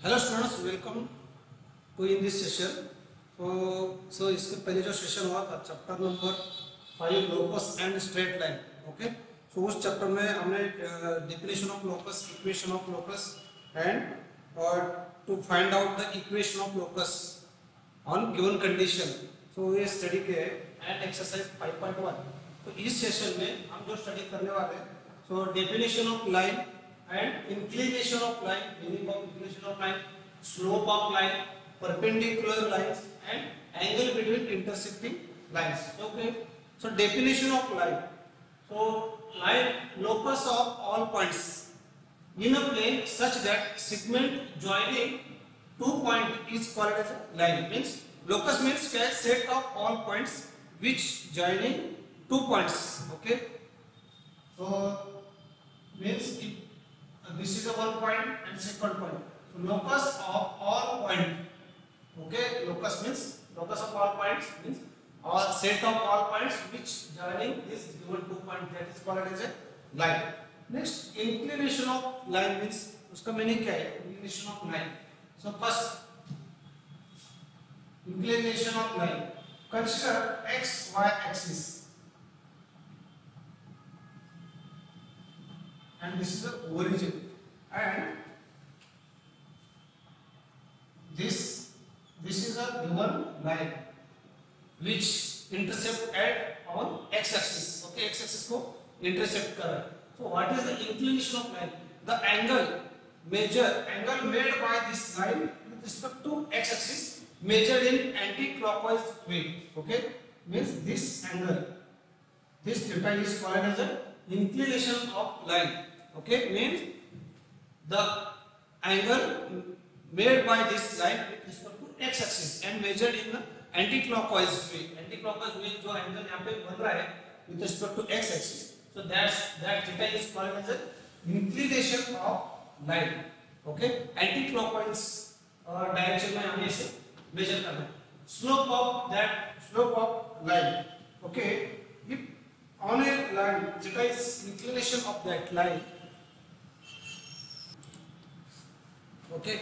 Hello students, welcome to in this session. So इसके पहले जो सेशन हुआ था chapter number 5 locus and straight line. Okay, so उस चैप्टर में हमने definition of locus, equation of locus and और to find out the equation of locus on given condition. So ये स्टडी के एंड एक्सरसाइज 5.1। तो इस सेशन में हम जो स्टडी करने वाले हैं, so definition of line and inclination of line, meaning of inclination of line, slope of line, perpendicular lines and angle between intersecting lines. Okay, so definition of line. So line, locus of all points in a plane such that segment joining two point is called as a line. Means locus means set of all points which joining two points. Okay, so means if this is a one point and second point. So locus of all point. Okay, locus means locus of all points means all set of all points which joining this given two point, that is called as a line. Next, inclination of line means उसका meaning क्या है? Inclination of line. So first, inclination of line. Consider x y axis. And this is the origin, and this is a given line which intercept at on x axis. Okay, x axis को intercept कर रहा है. So what is the inclination of line? The angle made by this line with respect to x axis measured in anti-clockwise way. Okay, means this angle, this theta is called as a inclination of line. Okay, means the angle made by this line with respect to x axis and measured in the anti-clockwise way. Anti-clockwise way जो angle यहाँ पे बन रहा है with respect to x axis. So that theta is called as a inclination of line. Okay, anti-clockwise direction में हमें इसे measure करना है. Slope of line. Okay, if on a line, theta is inclination of that line. Okay,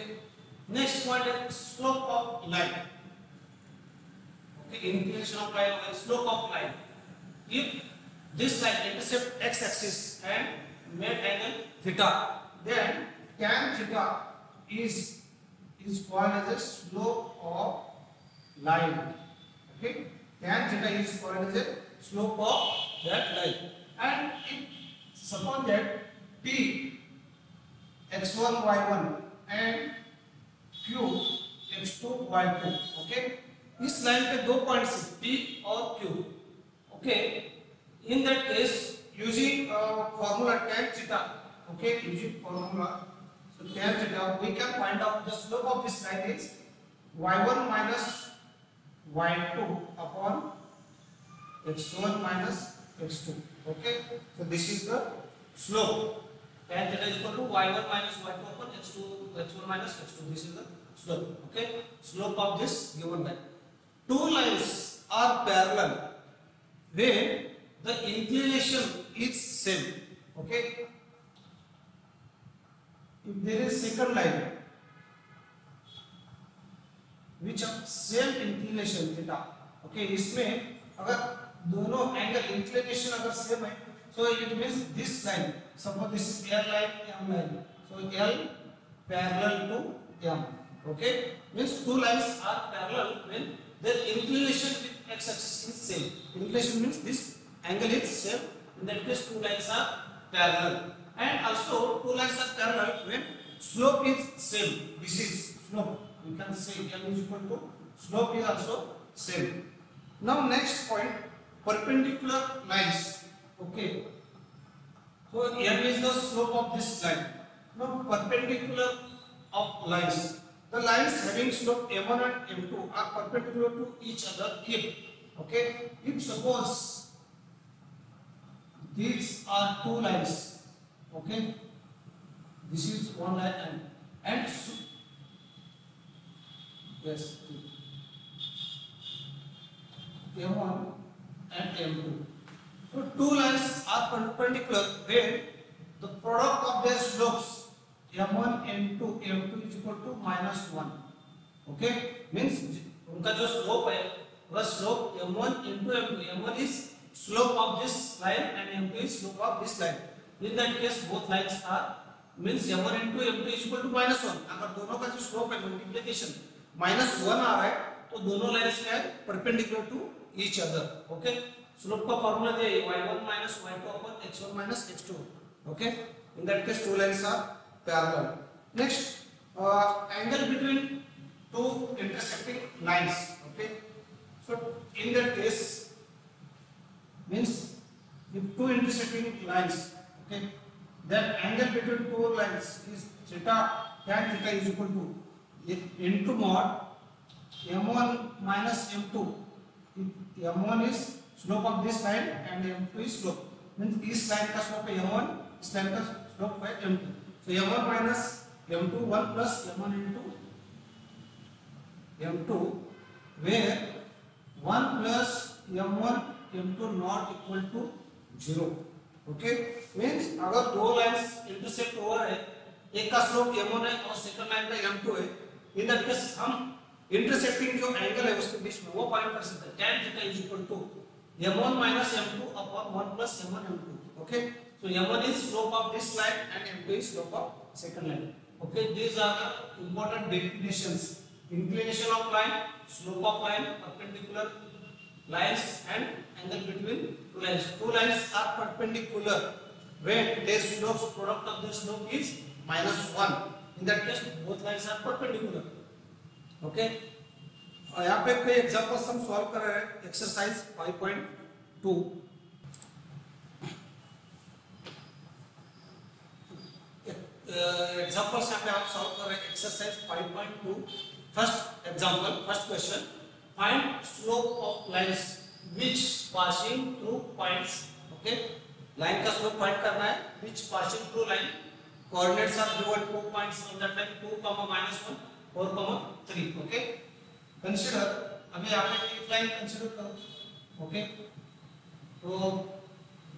next point is slope of line. Okay, inclination of line or slope of line. If this line intercept x axis and made angle theta, then tan theta is called as a slope of line. Okay, tan theta is called as a slope of that line. And if suppose that p x1 y1 and q x2 y2, okay, इस line पे दो points p और q. okay, in that case using formula tan theta, okay, using formula, so tan theta we can find out the slope of this line is y1 minus y2 upon x1 minus x2. okay, so this is the slope. Tan theta is equal to y1 minus y2 upon x1 minus x2. This is the slope. Okay, slope of this given line. Two lines are parallel when the inclination is same. Okay, if there is second line which have same inclination theta, okay, इसमें अगर दोनों angle inclination अगर same है, so it means this line, suppose this is L line, M line, so L parallel to M. Okay, means two lines are parallel when their inclination with x axis is same. Inclination means this angle is same. In that case, two lines are parallel, and also two lines are parallel when slope is same. This is slope. We can say M is equal to slope is also same. Now next point, perpendicular lines. Okay, so M is the slope of this line. Now perpendicular of lines, the lines having slope m1 and m2 are perpendicular to each other if, okay, if suppose these are two lines, okay, this is one line and yes, m1 and m2. So two lines are perpendicular when the product of their slopes m1 into m2 is equal to -1. Okay, means उनका जो slope है वह slope m1 into m2, m1 is slope of this line and m2 is slope of this line. In that case both lines are means m1 into m2 is equal to -1. अगर दोनों का जो slope है multiplication -1 आ रहा है तो दोनों lines क्या है perpendicular to each other. Okay, slope का फार्मूला दिया है y1 minus y2 upon x1 minus x2. Okay, in that case two lines are parallel. Next, angle between two intersecting lines. Okay, so in that case means if two intersecting lines, okay, that angle between two lines is theta, tan theta is equal to into mod m1 minus m2. If m1 is slope of this line and m2 is slope, means इस line का slope है m1, इस line का slope है m2. So m1 minus m2 1 plus m1 into m2, where 1 plus m1 m2 not equal to 0. Okay, means अगर दो lines intersect हो रहे हैं, एक का स्लोप m1 है और सेकंड लाइन का m2 है, इन दैट केस हम इंटरसेक्टिंग जो एंगल है उसके बीच में वो फाइंड कर सकते हैं. tan theta is equal to m1 minus m2 upon 1 plus m1 m2. Okay, so m1 is slope of this line and m2 is slope of second line. Okay, these are the important definitions: inclination of line, slope of line, perpendicular lines, and angle between two lines. Two lines are perpendicular when their slopes product of their slope is -1. In that case both lines are perpendicular. Okay, यहाँ पे कोई examples हम solve कर रहे हैं. Exercise 5.2. Examples यहाँ पे आप सॉल्व कर रहे हैं. Exercise 5.2. First example, first question, find slope of lines which passing through points. Okay, line का स्लोप फाइंड करना है which passing through line. Coordinates are given 2 points on that line, 2, -1, 4, 3. Okay, consider, अभी आपने एक line consider करो. Okay, तो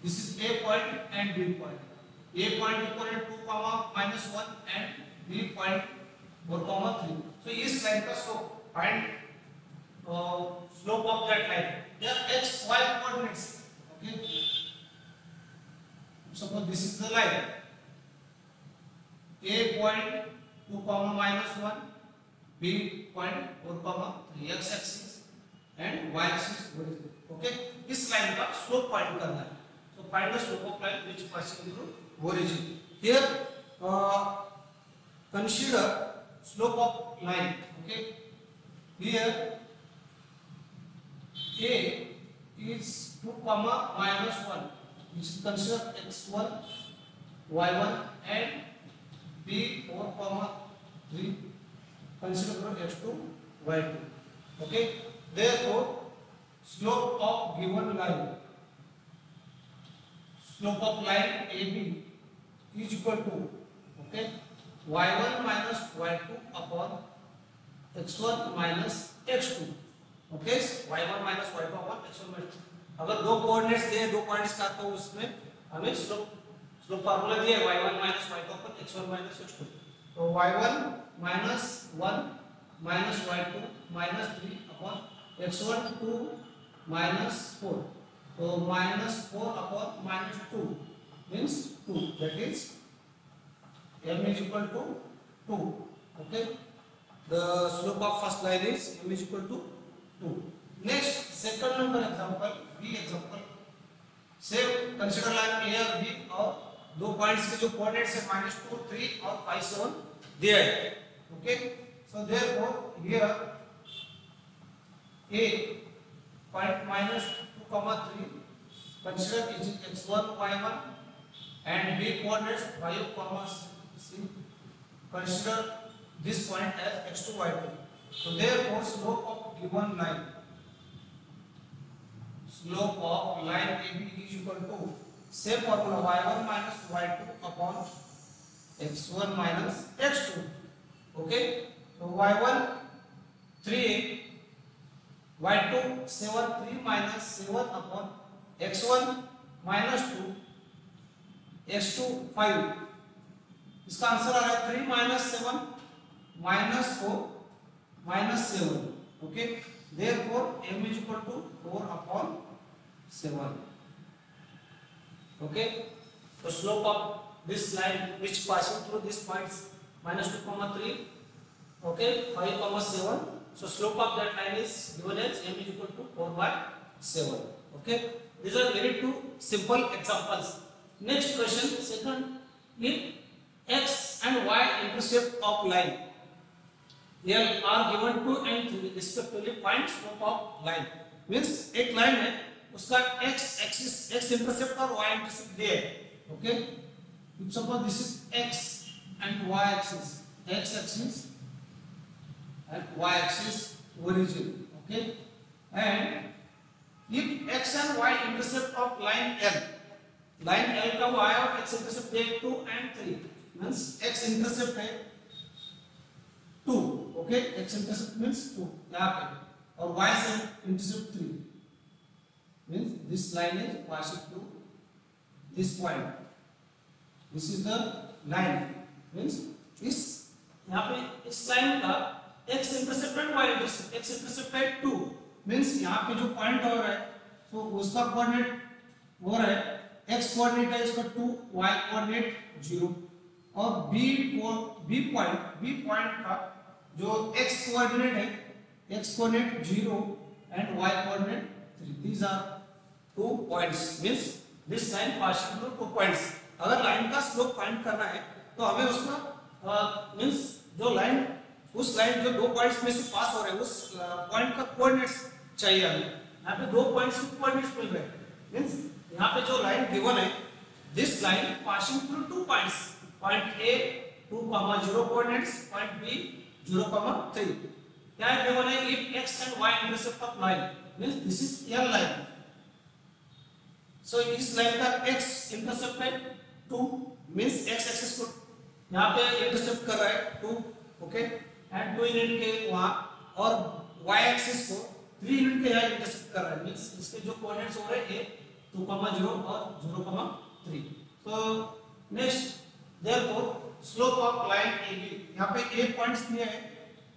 this is A point and B point. A point equal to 2, -1 and B point 4, 3. सो इस line का slope find slope of that line. There x y coordinates. Okay, suppose this is the line. A point 2, -1, B point 4, 3, x axis and y axis horizon. Okay, इस line का slope find करना है. So find the slope of line which passing through origin. Here consider slope of line. Okay, here A is 2, -1, which is consider x1, y1 and B 4, 3. Consider x2, y2. Okay, therefore slope of given line, slope of line AB is equal to, okay, y1 minus y2 upon x1 minus x2. Okay, y1 minus y2 upon x1 minus x2. अगर दो coordinates दिए, दो points का, तो उसमें हमें slope formula दिया है y1 minus y2 upon x1 minus x2. तो y1 minus 1 minus y2 minus 3 upon x1 2 minus 4. So minus 4 upon minus 2 means 2. That is m is equal to 2. Okay, the slope of first line is m is equal to 2. Next, second number example, B example. Same, consider line A और B और दो points के जो coordinates है -2, 3 और 5, 7 दिया है. Okay, so therefore here A point -2, 3 consider is x1, y1 and B coordinates 5, 6. Consider this point as x2, y2. So therefore slope of given line, slope of line AB is equal to same formula y1 minus y2 upon x1 minus x2. Okay, so y1 3, y2 7, 3 minus 7 upon x1 minus 2, x2 5. इसका answer आ रहा है 3 minus 7 minus 4 minus 7 okay therefore m is equal to 4 upon 7 okay the slope of this line which passing through these points minus 2 comma 3 okay 5 comma 7 so slope of that line is given as m is equal to 4 by 7 okay these are very two simple examples next question second if x and y intercept of line L are given to and 3 respectively find slope of line means एक line है उसका x axis x intercept और y intercept दिया है okay if suppose this is x and y axis x axis and y axis origin okay and if x and y intercept of line L का y और x intercept है 2 and 3 means x intercept है 2 okay x intercept means 2 यहाँ पे और y से intercept 3 means this line is passing through this point this is the line means इस यहाँ पे इस लाइन का x intercept and y intercept x intercept है 2 means यहाँ पे जो पॉइंट हो रहा है तो उसका कोऑर्डिनेट हो रहा है x कोऑर्डिनेट है इसका 2 y कोऑर्डिनेट 0 और b पॉइंट का जो x कोऑर्डिनेट है x coordinate 0 and y coordinate 3 these are two points means this line passing through 2 points अगर लाइन का स्लोप फाइंड करना है तो हमें उसका मींस जो लाइन उस लाइन जो 2 पॉइंट्स में से पास हो रहे हैं उस पॉइंट का कोऑर्डिनेट्स चाहिए हमें यहाँ पे 2 पॉइंट्स के कोऑर्डिनेट्स मिल रहे हैं मींस यहाँ पे जो लाइन गिवन है this line passing through 2 points point A 2, 0 coordinates point B 0,3 क्या गिवन है if x and y intercept of line means this is L line so इस लाइन का x इंटरसेप्ट है 2 means x एक्सिस को यहाँ पे intercept कर रहा है 2 ओके एंड 2 यूनिट के वहां और y एक्सिस को 3 यूनिट के यहाँ इंटरसेप्ट कर रहा है मींस इसके जो कोऑर्डिनेट्स हो रहे हैं A 2,0 और 0,3 so next therefore slope of line AB यहाँ पे A पॉइंट्स दिए हैं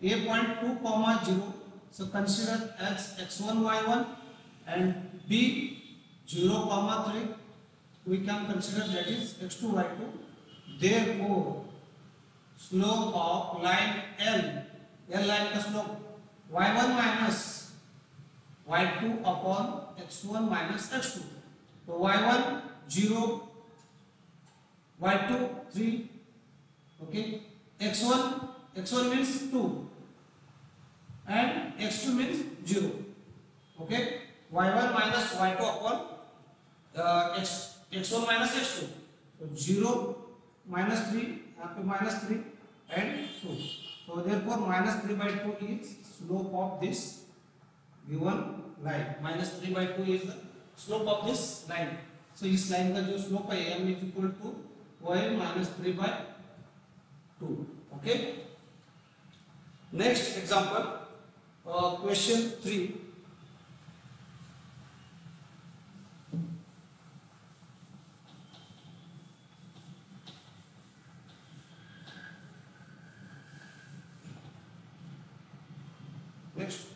A point 2,0 so consider as x1 y1 and B 0,3 we can consider that is x2 y2 therefore slope of line L line का slope y1 minus y2 upon x1 minus x2 so y1 0 y2 3 okay x1 means 2 and x2 means 0 okay y1 minus y2 upon x1 minus x2 so 0 minus 3 यहाँ पे minus 3 and 2 so therefore minus 3 by 2 is slope of this given line minus 3 by 2 is the slope of this line so इस line का जो slope है m is equal to y minus 3 by 2 okay next example question 3 next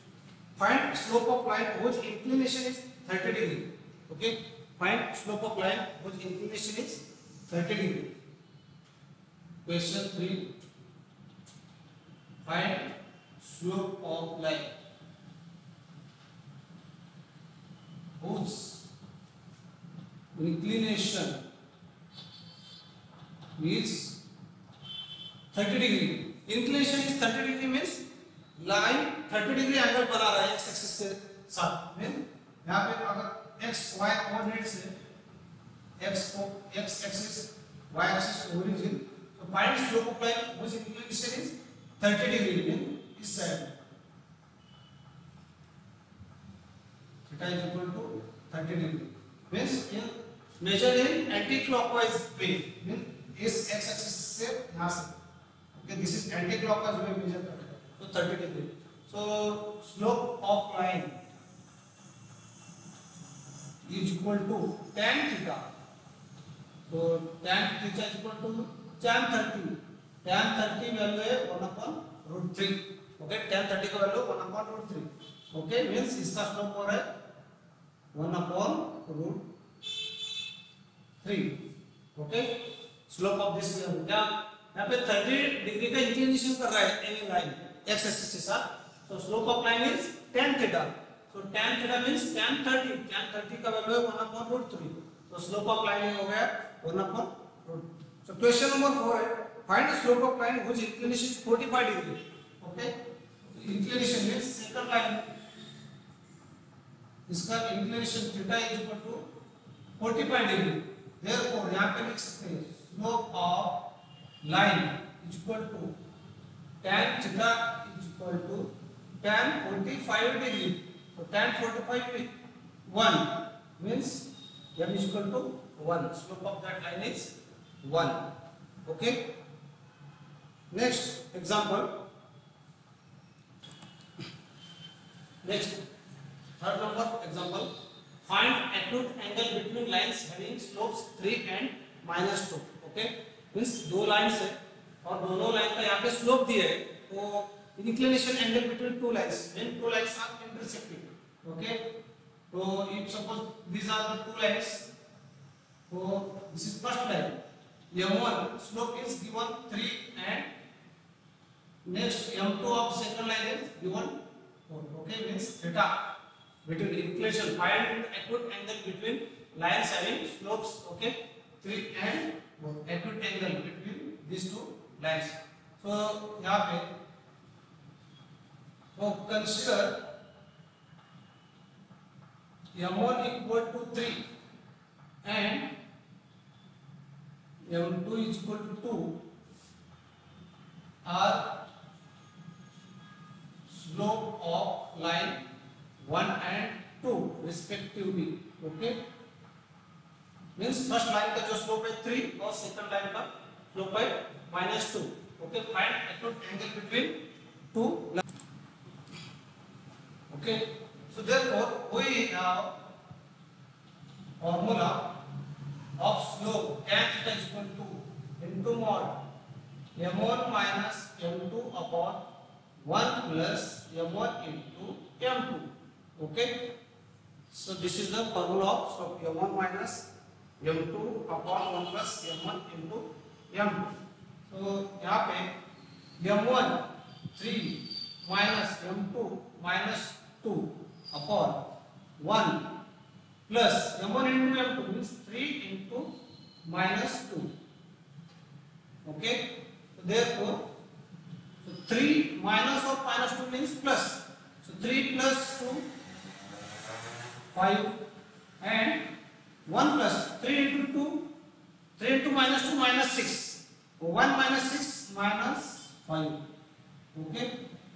find slope of line whose inclination is 30 degree okay find slope of line whose inclination is 30 degree question 3 find slope of line whose inclination is 30 degree inclination is 30 degree means line 30 degree angle बना रहा है x axis के साथ mean यहाँ पे अगर x y coordinate से x axis y axis origin तो find slope of line which inclination is 30 degree mean इस side theta is equal to 30 degree means in measure in anti clockwise way mean इस x axis से यहां से okay this is anti clockwise way measure करते हैं so 30 degree so slope of line is equal to tan theta so tan theta is equal to tan 30 value है 1/√3. Okay, tan 30 का value 1/√3. Okay, means इसका slope हो रहा है 1/√3. Okay, slope of this क्या यहाँ पे 30 डिग्री का इंक्लिनेशन कर रहा है ए लाइन एक्स एक्सिस के साथ. सो slope of line is tan theta. So tan theta means tan 30 का वैल्यू है 1/√3. तो स्लोप ऑफ लाइन हो गया 1/√3. सो क्वेश्चन नंबर 4 है find the slope of line which inclination is 45 degree. Okay, inclination means second line इसका inclination theta is equal to 45 degree. Therefore यहां पे लिख सकते हैं slope of line is equal to tan theta is equal to tan 45 degree. So tan 45 is 1 means m is equal to 1. Slope of that line is 1. Okay. Next example. Next third number example. Find acute angle between lines having slopes 3 and -2. Okay. Means दो lines है और दोनों line का यहाँ पे slope दिया है तो inclination angle between two lines when two lines are intersecting. Okay, so if suppose these are the two lines, so this is first line m1 slope is given 3 and next m2 of second line is given 4. Okay, means theta between inclination find acute angle between lines having slopes. Okay, 3 and 4 acute angle between these two lines. So यहाँ पे so consider m1 equal to 3 and m2 is equal to 2 are slope of line 1 and 2 respectively. Okay, means first line का जो slope है 3 और second line का slope है -2. Okay, find acute angle between two lines. Okay, so therefore we have formula of slope tan theta is equal to into mod m1 minus m2 upon 1 plus m1 into m2. Okay, so this is the formula of slope m1 minus m2 upon 1 plus m1 into m2. So यहाँ पे m1 3 minus m2 minus 2 upon 1 plus m1 into m2 means 3 into minus 2. Okay, so therefore so 3 minus of minus 2 means plus. So 3 plus 2 5 and 1 plus 3 into 2 3 into minus 2 minus 6. 1 minus 6 minus 5. Okay,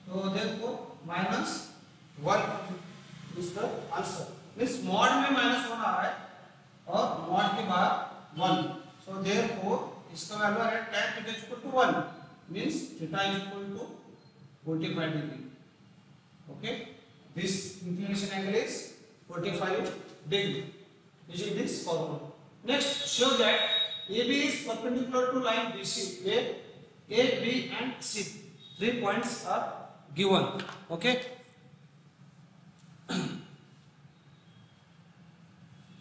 so therefore minus 1 is the answer. Means mod में minus 1 आ रहा है और mod के बाद 1. So therefore इसका value आ रहा है tan theta is equal to 1 means theta is equal to 45 degree. Okay, this inclination angle is 45 degree using this formula. Next, show that AB is perpendicular to line BC where A, B and C 3 points are given. Okay,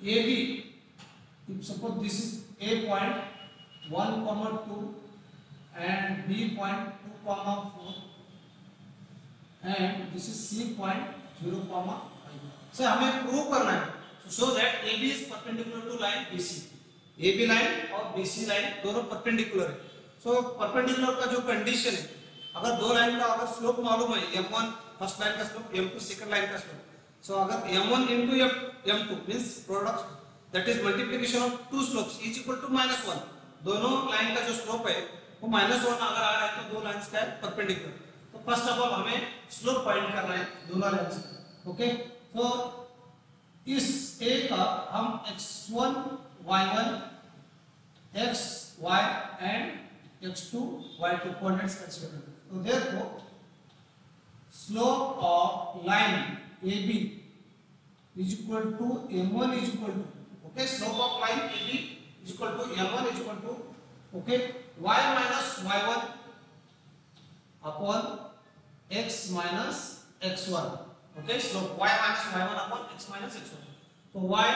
AB, if suppose this is A point 1, 2 and B point 2, 4 and this is C point 0, 5. So हमें prove करना है to show that AB is perpendicular to line BC. AB line और BC line दोनों perpendicular है. So perpendicular का जो condition है अगर दो लाइन का अगर स्लोप मालूम है m1 फर्स्ट लाइन का स्लोप m2 सेकंड लाइन का स्लोप. So अगर m1 into m2 means product that is multiplication of two slopes is equal to -1. दोनों लाइन का जो स्लोप है वो -1 अगर आ रहा है तो दो लाइंस का परपेंडिकुलर. तो फर्स्ट ऑफ ऑल हमें स्लोप फाइंड करना है दोनों लाइंस का. ओके, तो इस A का हम x1 y1 xy and x2 y2 coordinates consider करते हैं. तो therefore slope of line AB is equal to m1 is equal to, okay, slope of line AB is equal to m1 is equal to, okay, y minus y1 upon x minus x1. Okay, slope y minus y1 upon x minus x1. तो y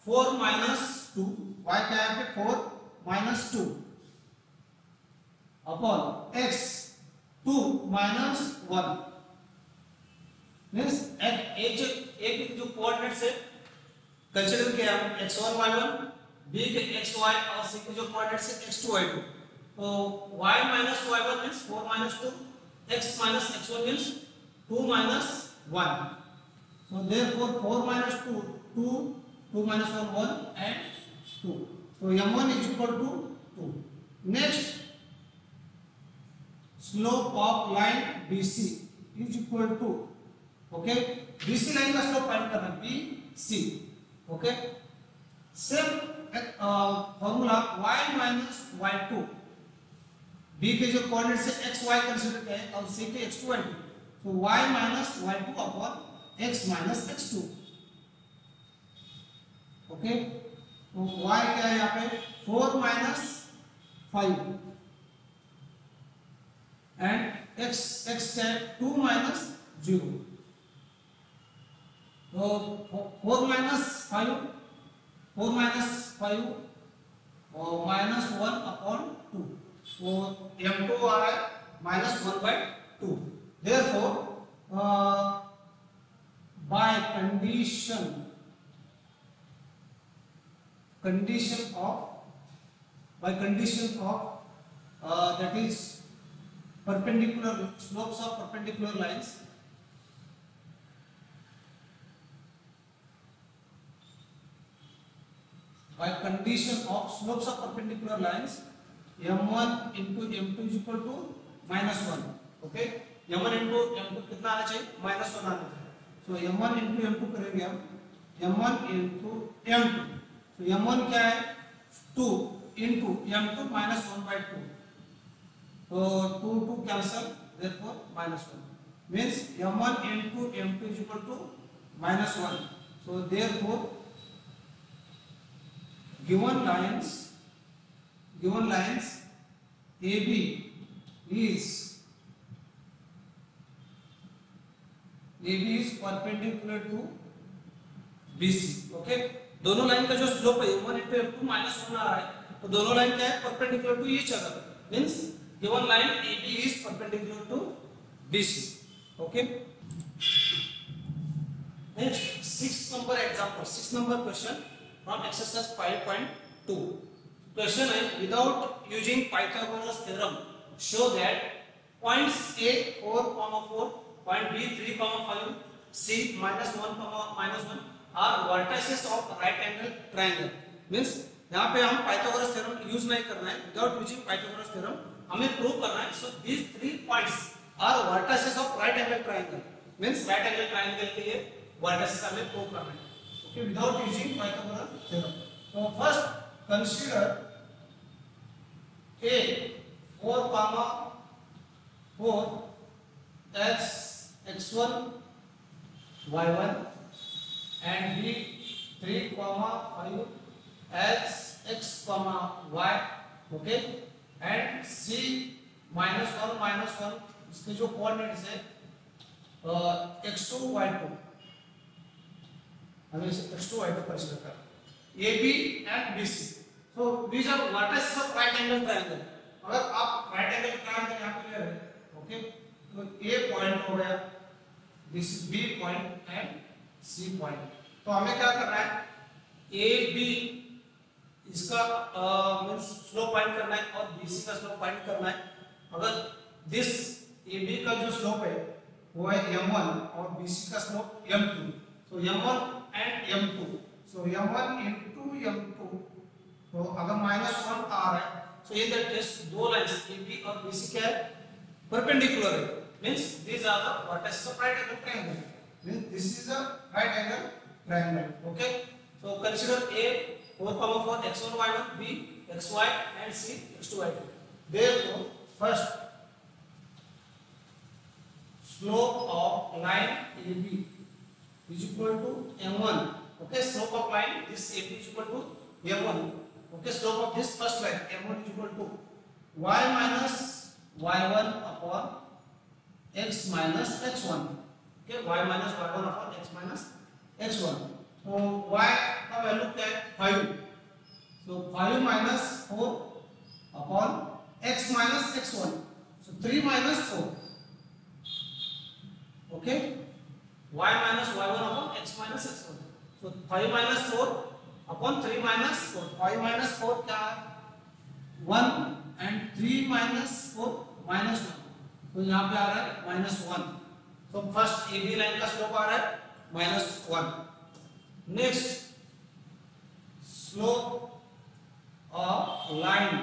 4 minus 2, y क्या है पे 4 minus 2 upon x 2 minus 1 means एक जो coordinates है consider किया हम x1 y1, b के xy और c के जो कोऑर्डिनेट्स है x2 y2. तो y minus y1 means 4 minus 2, x minus x1 means 2 minus 1. So therefore 4 minus 2 2, 2 minus 1 1 and 2. So m1 is equal to 2. Next, slope of line BC is equal to, okay, BC line का slope find करना है BC. Okay, same formula y minus y2, b के जो coordinates है x y consider करें और c के x2 y2. तो y minus y2 upon x minus x2. Okay, तो y क्या है यहाँ पे 4 minus 5 एंड x क्या है 2 minus 0. तो 4 minus 5 और minus 1 upon 2. So m2 आ रहा है minus 1 by 2. Therefore, by condition of that is perpendicular slopes of perpendicular lines. By condition of slopes of perpendicular lines, m1 into m2 is equal to minus 1. Okay, m1 into m2 कितना आना चाहिए? minus 1 आना चाहिए. So m1 into m2 करेंगे हम m1 into m2. So m1 क्या है 2 into m2 minus 1 by 2. So 2 cancel, therefore minus 1 means m1 into m2 is equal to minus 1. So therefore given lines AB is perpendicular to BC. Okay, दोनों line का जो slope है m1 into m2 minus 1 आ रहा है, तो दोनों line क्या है perpendicular to each other. Means given line AB is perpendicular to BC. Okay. Next, 6th number example, 6th number question from exercise 5.2. Question है, without using Pythagoras theorem, show that points A 4, 4, point B 3, 5, C minus 1, minus 1 are vertices of right angle triangle. Means यहाँ पे हम Pythagoras theorem use नहीं करना है. Without using Pythagoras theorem हमें prove करना है. So these 3 points are vertices of right angle triangle. Means right angle triangle के लिए vertices हमें prove करना है. Okay, without using Pythagoras theorem. So first consider A 4, 4 x1 y1 and B 3, 5 x y. Okay, and C minus 1 इसके जो coordinates है x2 y2, हमें इसे x2 y2 कंसीडर कर. AB and BC, so these are vertices of right angle triangle. अगर आप right angle triangle यहाँ पे ले रहे हैं, ओके, तो A पॉइंट हो गया, this is B point and C point. तो हमें क्या करना है, AB इसका मींस स्लोप फाइंड करना है और BC का स्लोप फाइंड करना है. अगर दिस AB का जो स्लोप है वो है m1 और BC का slope m2. So m1 and m2, so m1 into m2, तो अगर minus 1 आ रहा है, so in that case दो लाइंस AB और BC क्या है परपेंडिकुलर है. Means these are the vertices of right angle triangle. Means this is a right angle triangle. Okay, so consider A 4, 4 x1 y1, B xy and C x2 y2. Therefore first slope of line AB is equal to m1. Okay, slope of line this AB is equal to m1. Okay, slope of this first line m1 is equal to y minus y1 upon x minus x1. Okay, y minus y1 upon x minus x1. तो y का value क्या है 5. So 5 minus 4 upon x minus x1. So 3 minus 4. Okay, y minus y1 upon x minus x1. So 5 minus 4 upon 3 minus 4. 5 minus 4 क्या है 1 and 3 minus 4 minus 1. तो यहाँ पे आ रहा है -1. तो फर्स्ट AB लाइन का स्लोप आ रहा है -1. Next slope of line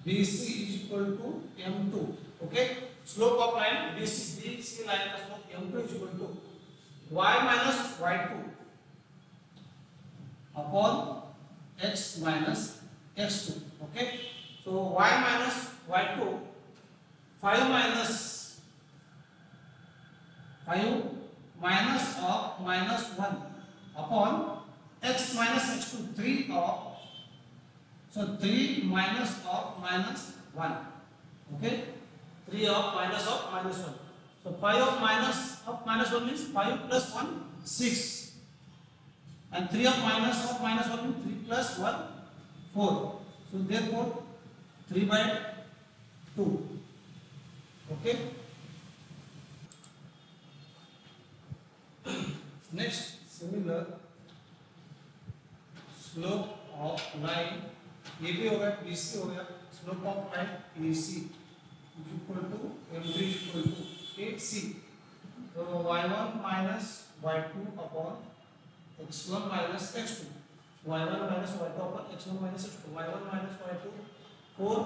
BC is equal to M2. Okay, slope of line BC line का slope M2 is equal to y minus y2 upon x minus x2. Okay, so y minus y2 5 minus of -1 upon x minus x2 3 of, so 3 minus of -1. Okay, 3 of -1. So 5 of -1 means 5 plus 1 6, and 3 of -1 means 3 plus 1 4. So therefore 3/2. Okay, next similar slope of line AB हो गया, BC हो गया, slope of line AC is equal to M3 is equal to AC. So y1 minus y2 upon x1 minus x2. y1 minus y2 upon x1 minus x2. y1 minus y2 4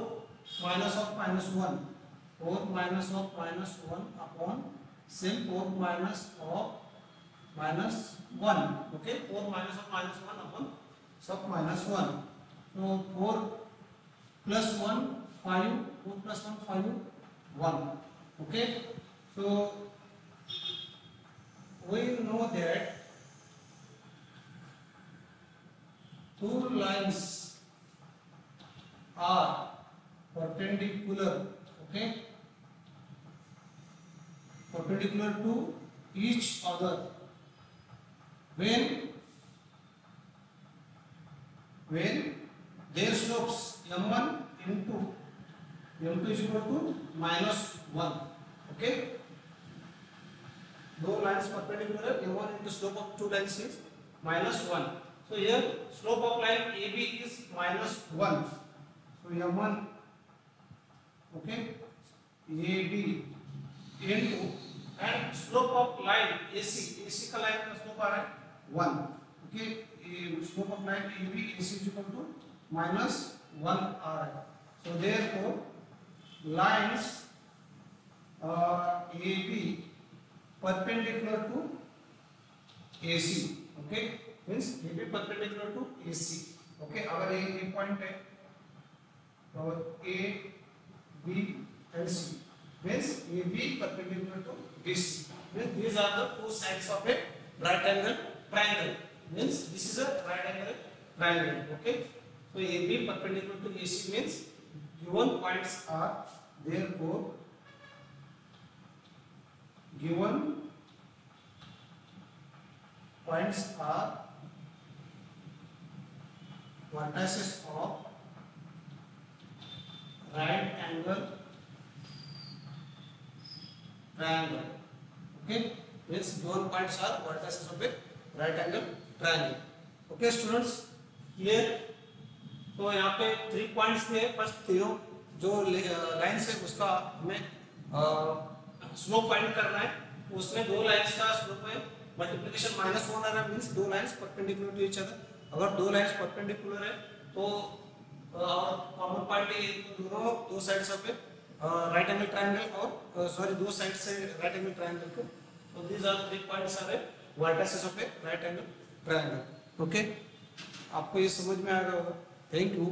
minus of -1. 4 minus of -1 upon same 4 minus of -1. Okay, 4 minus of -1 upon sub -1. So 4 plus 1 5, 4 plus 1 5, 1. Okay, so we know that two lines are perpendicular. Okay, perpendicular to each other when their slopes m1 into m2 is equal to -1. Okay, दो lines perpendicular, m1 into slope of two lines is -1. So here slope of line AB is -1. So m1, okay, AB into, and slope of line AC का line का slope आ रहा है 1. Okay, slope of line AB AC is equal to -1 आ रहा है. So therefore lines AB perpendicular to AC. Okay, means AB perpendicular to AC. Okay, अगर ये point है तो A, B and C means AB perpendicular to BC. Means these are the two sides of a right angle triangle. Means this is a right angle triangle. Okay, so AB perpendicular to AC means given points are, therefore given points are vertices of right angle triangle. Okay, means given points are vertices of a right angle triangle. Okay students, clear? तो यहाँ पे 3 points थे. First तीनों जो lines है उसका हमें slope find करना है. उसमें दो लाइन्स का स्लोप है मल्टीप्लिकेशन -1 आ रहा है, मींस दो lines perpendicular to each other. अगर दो लाइन्स परपेंडिकुलर है तो कॉमन पॉइंट ये दोनों दो sides of a right angle triangle और सॉरी दो साइड से राइट एंगल ट्रायंगल को. तो these are 3 points are a vertices of a right angle triangle. Okay, आपको ये समझ में आ गया होगा. Thank you.